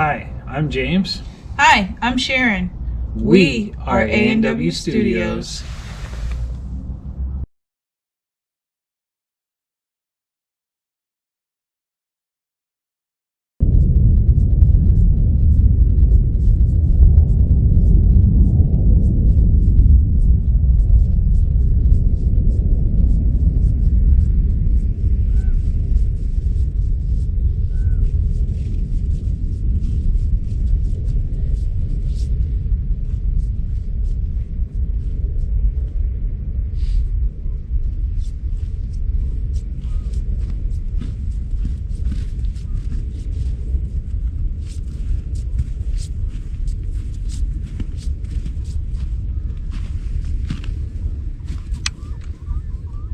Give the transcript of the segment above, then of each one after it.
Hi, I'm James. Hi, I'm Sharon. We are A&W Studios.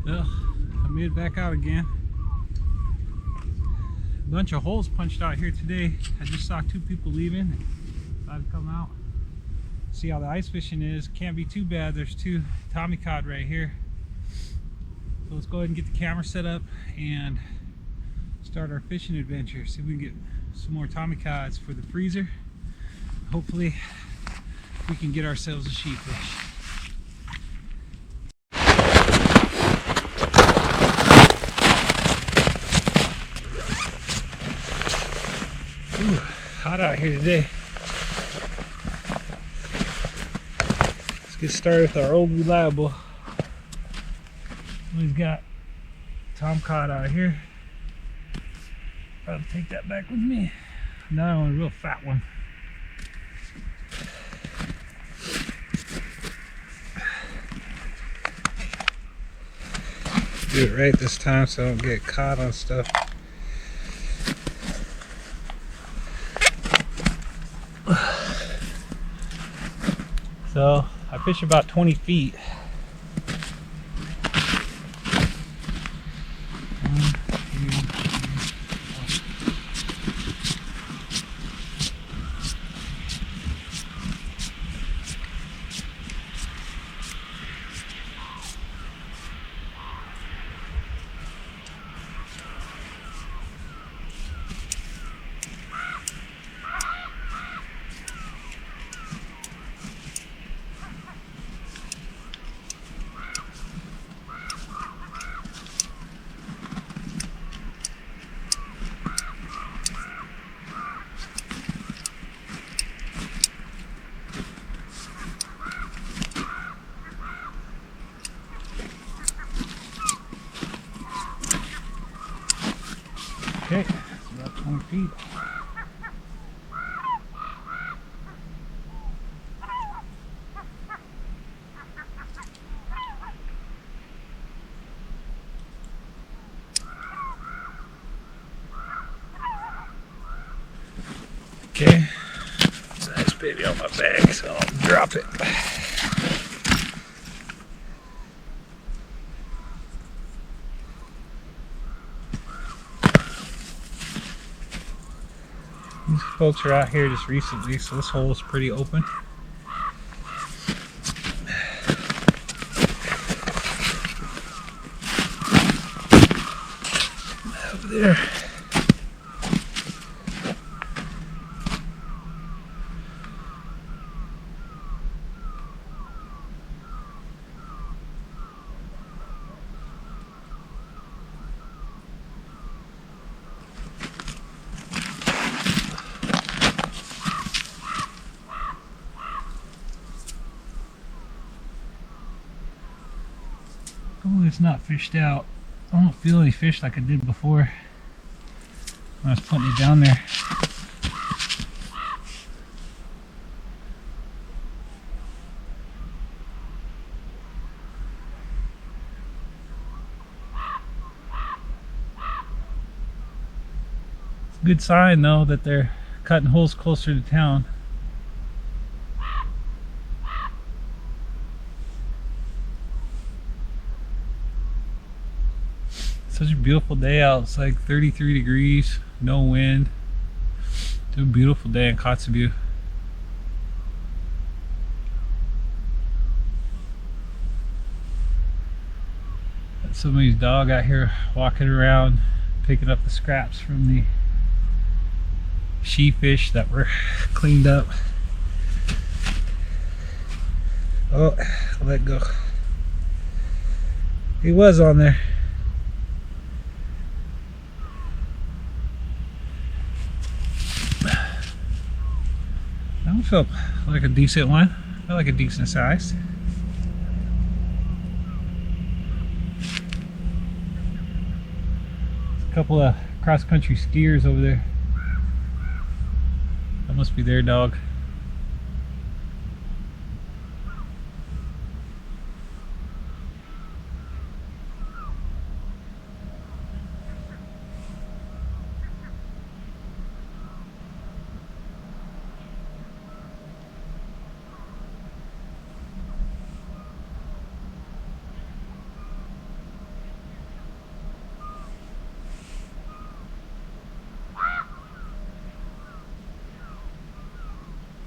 Well, I made it back out again. A bunch of holes punched out here today. I just saw two people leaving and thought I'd come out. See how the ice fishing is. Can't be too bad. There's two Tomcod right here. So let's go ahead and get the camera set up and start our fishing adventure. See if we can get some more Tomcods for the freezer. Hopefully we can get ourselves a sheefish. Ooh, hot out here today. Let's get started with our old reliable. We've got Tomcod out here. I'll take that back with me. Another one, a real fat one. Do it right this time so I don't get caught on stuff. So I fish about 20 feet. Okay, it's about 20 feet. Okay, nice baby on my bag, so I'll drop it. These folks are out here just recently, so this hole is pretty open. Over there. Oh, it's not fished out. I don't feel any fish like I did before when I was putting it down there. It's a good sign though that they're cutting holes closer to town. Such a beautiful day out. It's like 33 degrees, no wind. It's a beautiful day in Kotzebue. Got somebody's dog out here walking around picking up the scraps from the sheefish that were cleaned up. Oh, let go. He was on there. That one felt like a decent one. Felt like a decent size. A couple of cross-country skiers over there. That must be their dog.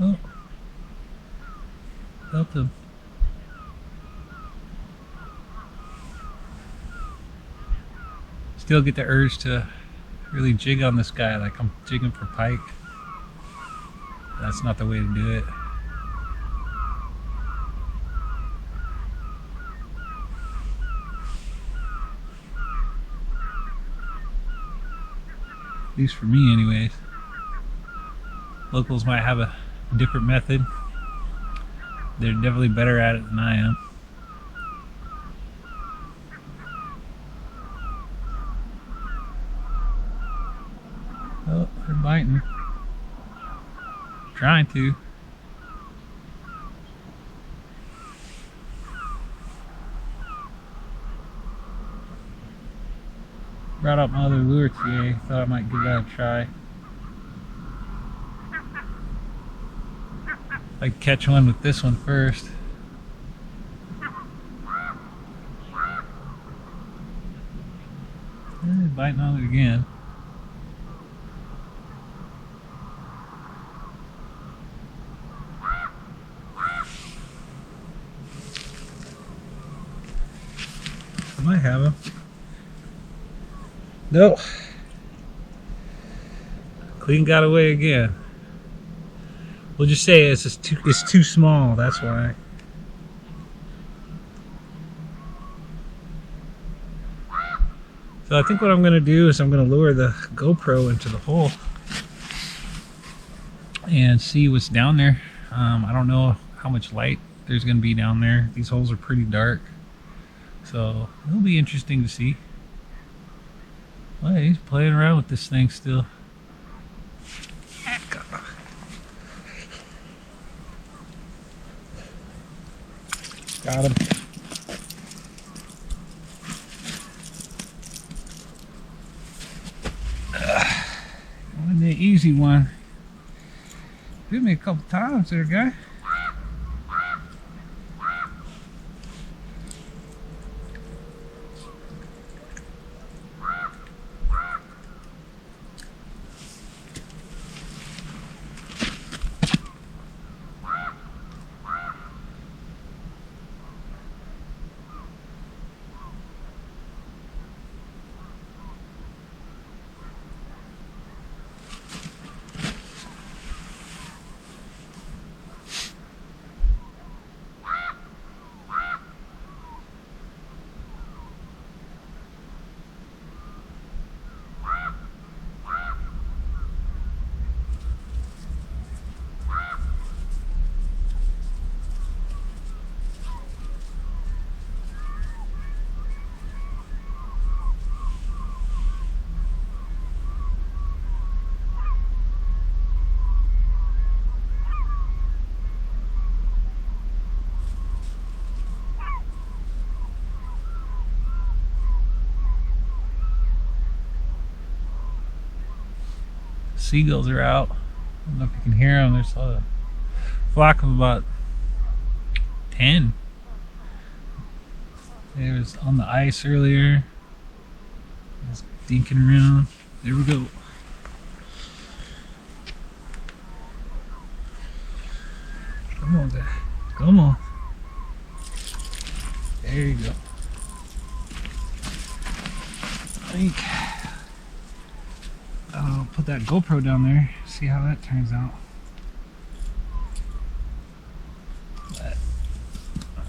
Oh, felt him. Still get the urge to really jig on this guy like I'm jigging for pike. That's not the way to do it. At least for me anyways. Locals might have a different method. They're definitely better at it than I am. Oh, they're biting. Trying to. Brought up my other lure today. Thought I might give that a try. I'd catch one with this one first. Biting on it again. I might have him. No. Clean got away again. We'll just say it's too small, that's why. So I think what I'm going to do is I'm going to lure the GoPro into the hole and see what's down there. I don't know how much light there's going to be down there. These holes are pretty dark, so it'll be interesting to see. Well, he's playing around with this thing still. Got him. Wasn't the easy one. Hit me a couple times there, guy. Seagulls are out. I don't know if you can hear them. There's a flock of about 10. It was on the ice earlier. Just dinking around. There we go. Come on, Dad. Come on. There you go. I think. put that GoPro down there, see how that turns out. But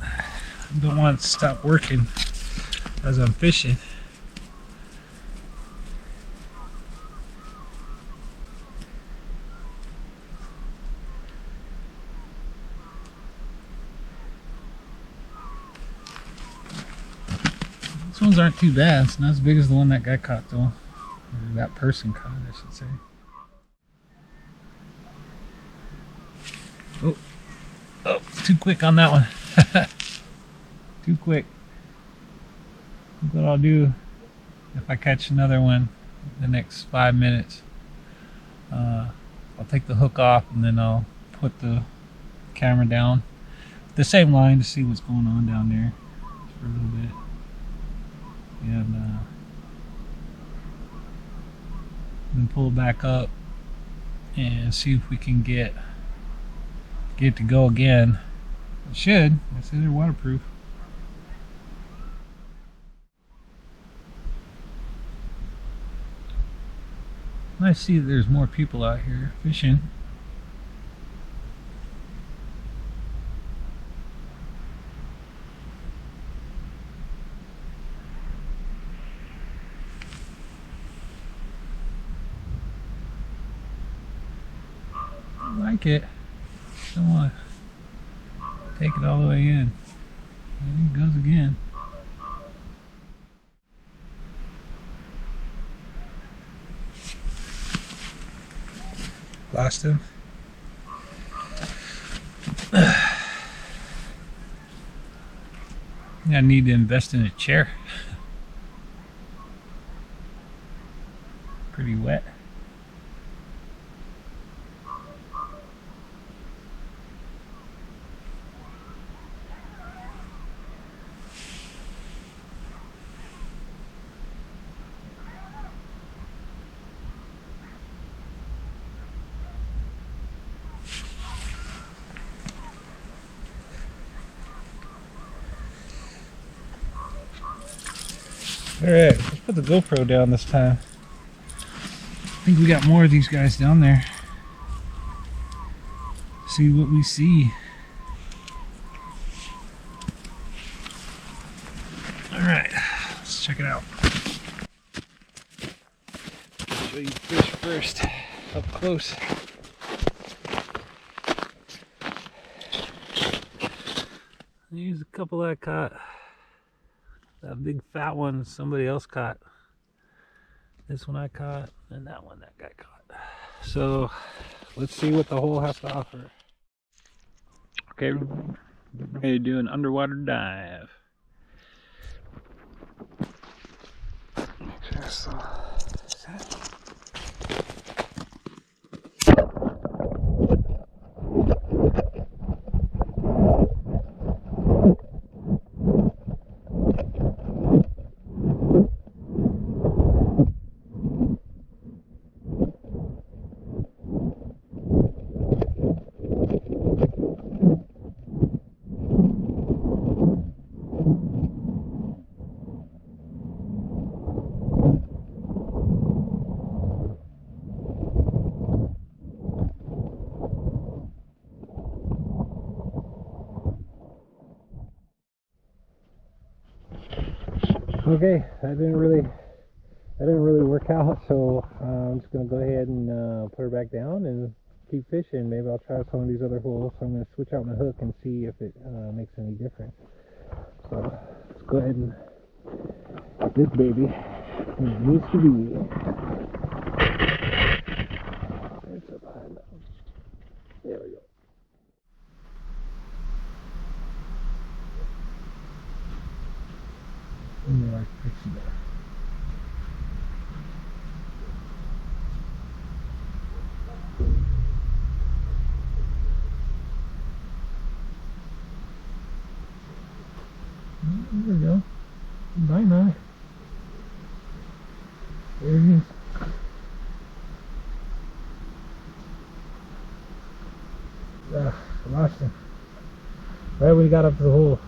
I don't want it to stop working as I'm fishing. These ones aren't too bad. It's not as big as the one that guy caught though. Or that person caught, I should say. Oh, too quick on that one. Too quick. What I'll do if I catch another one in the next 5 minutes, I'll take the hook off and then I'll put the camera down the same line to see what's going on down there for a little bit, and then pull it back up and see if we can get it to go again. It should. I say they're waterproof. I see that there's more people out here fishing. I like it. Don't want to take it all the way in. There it goes again. Lost him. I need to invest in a chair. Pretty wet. Alright, let's put the GoPro down this time. I think we got more of these guys down there. See what we see. Alright, let's check it out. Show you fish first, up close. Here's a couple that I caught. That big fat one somebody else caught. This one I caught, and that one that guy caught. So let's see what the hole has to offer. Okay, we're ready to do an underwater dive. Make sure it's set. Okay, that didn't really work out, so I'm just gonna go ahead and put her back down and keep fishing. Maybe I'll try some of these other holes. So I'm gonna switch out my hook and see if it makes any difference. So let's go ahead and get this baby where it needs to be. It's up high enough. There we go. And like fixing there. There we go. Bye now. There he is. I lost him. Right when he got up to the hole.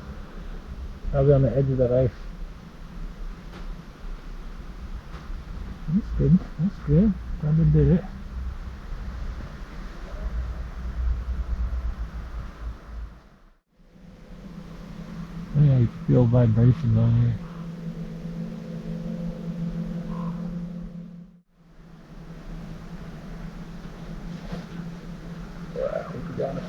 Probably on the edge of that ice. That's good. That's good. Never did it. Yeah, you can feel vibrations on here. Yeah, I think we got it.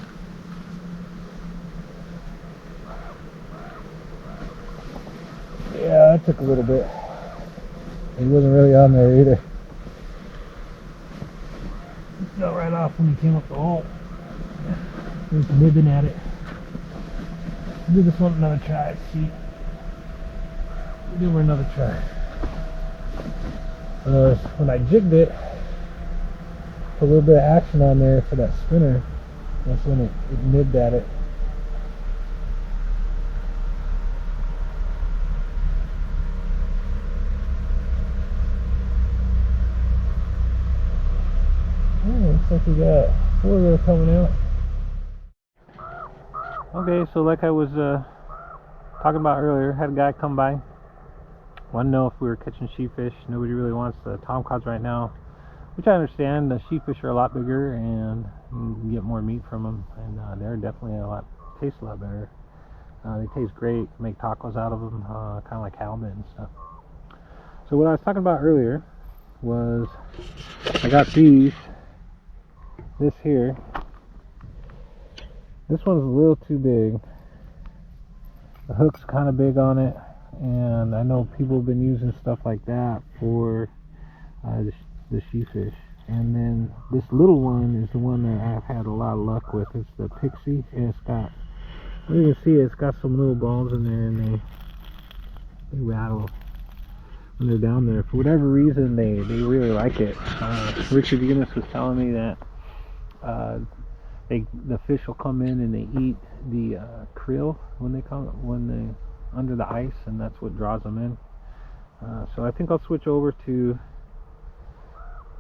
Yeah, that took a little bit. He wasn't really on there either. He fell right off when he came up the hole. He was nibbing at it. We'll do this one another try. See, we'll give her another try. When I jigged it, put a little bit of action on there for that spinner. That's when it nibbed at it. Looks like we got 4 that are coming out. Okay, so like I was talking about earlier, had a guy come by. Wanted to know if we were catching sheefish. Nobody really wants the tomcods right now, which I understand. The sheefish are a lot bigger and you can get more meat from them, and they're definitely taste a lot better. They taste great. Make tacos out of them, kind of like halibut and stuff. So what I was talking about earlier was I got these. This here. This one's a little too big. The hook's kind of big on it, and I know people have been using stuff like that for the sheefish. And then this little one is the one that I've had a lot of luck with. It's the Pixie, and it's got, you can see it's got some little balls in there, and they rattle when they're down there. For whatever reason, they really like it. Richard Eunice was telling me that the fish will come in and they eat the krill when they under the ice, and that's what draws them in. So I think I'll switch over to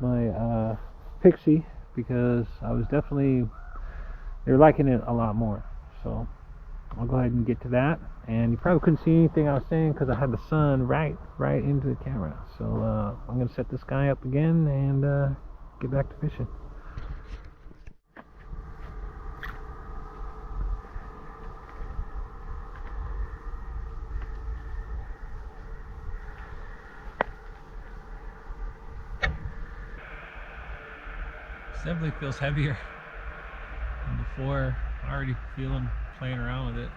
my Pixie, because they're liking it a lot more. So I'll go ahead and get to that. And you probably couldn't see anything I was saying because I had the sun right into the camera. So I'm going to set this guy up again and get back to fishing. Definitely feels heavier than before. I already feel him playing around with it.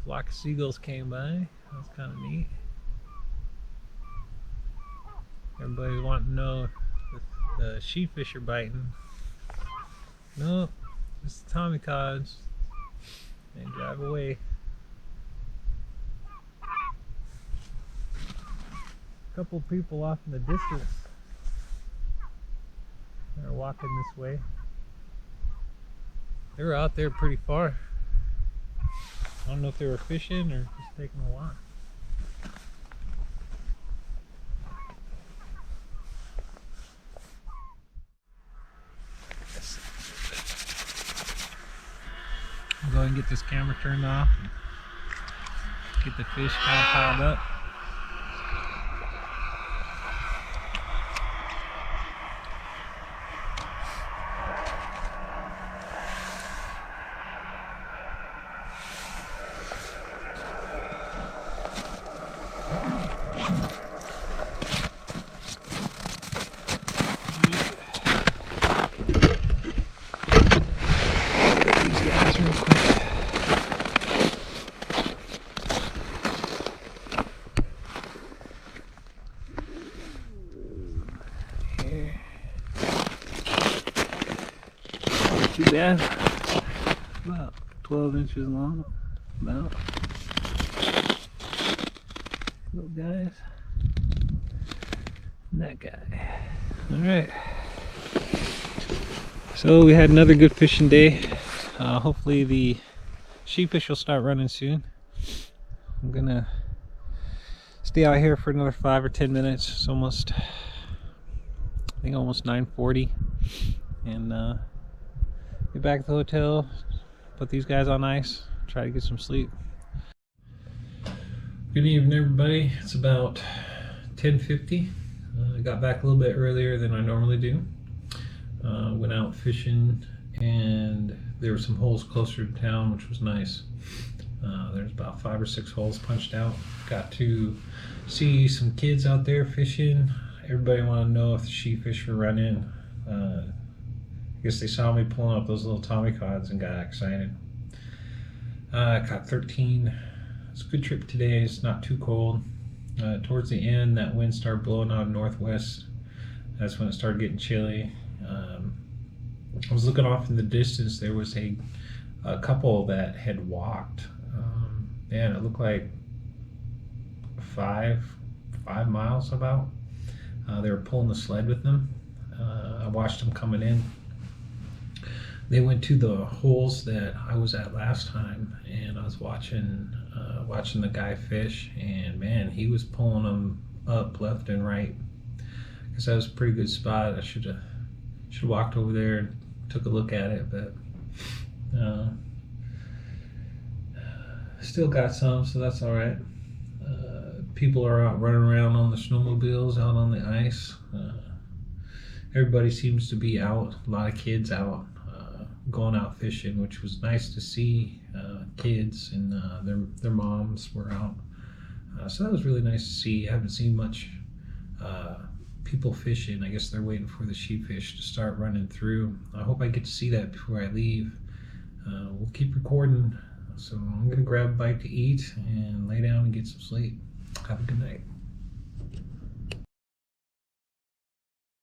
Flock of seagulls came by. That was kind of neat. Everybody's wanting to know if the sheefish are biting. No, it's the Tomcods. They drive away. A couple people off in the distance are walking this way. They were out there pretty far. I don't know if they were fishing or just taking a walk. I'll go ahead and get this camera turned off and get the fish kind of piled up. Too bad. About 12 inches long. About. Little guys. That guy. Alright. So we had another good fishing day. Hopefully the sheefish will start running soon. I'm gonna stay out here for another 5 or 10 minutes. It's almost, I think almost 9:40, and get back to the hotel, put these guys on ice, try to get some sleep. Good evening, everybody. It's about 10:50. I got back a little bit earlier than I normally do. Went out fishing, and there were some holes closer to town, which was nice. There's about 5 or 6 holes punched out. Got to see some kids out there fishing. Everybody wanted to know if the sheefish were running. I guess they saw me pulling up those little Tomcods and got excited. I caught 13. It's a good trip today. It's not too cold. Towards the end, that wind started blowing out northwest. That's when it started getting chilly. I was looking off in the distance. There was a couple that had walked. Man, it looked like five miles about. They were pulling the sled with them. I watched them coming in. They went to the holes that I was at last time, and I was watching the guy fish, and man, he was pulling them up left and right. Because that was a pretty good spot. I should have walked over there and took a look at it, but still got some, so that's all right. People are out running around on the snowmobiles, out on the ice. Everybody seems to be out. A lot of kids out, going out fishing, which was nice to see. Kids and their moms were out, so that was really nice to see. I haven't seen much people fishing. I guess they're waiting for the sheefish to start running through. I hope I get to see that before I leave. We'll keep recording, so I'm gonna grab a bite to eat and lay down and get some sleep. Have a good night.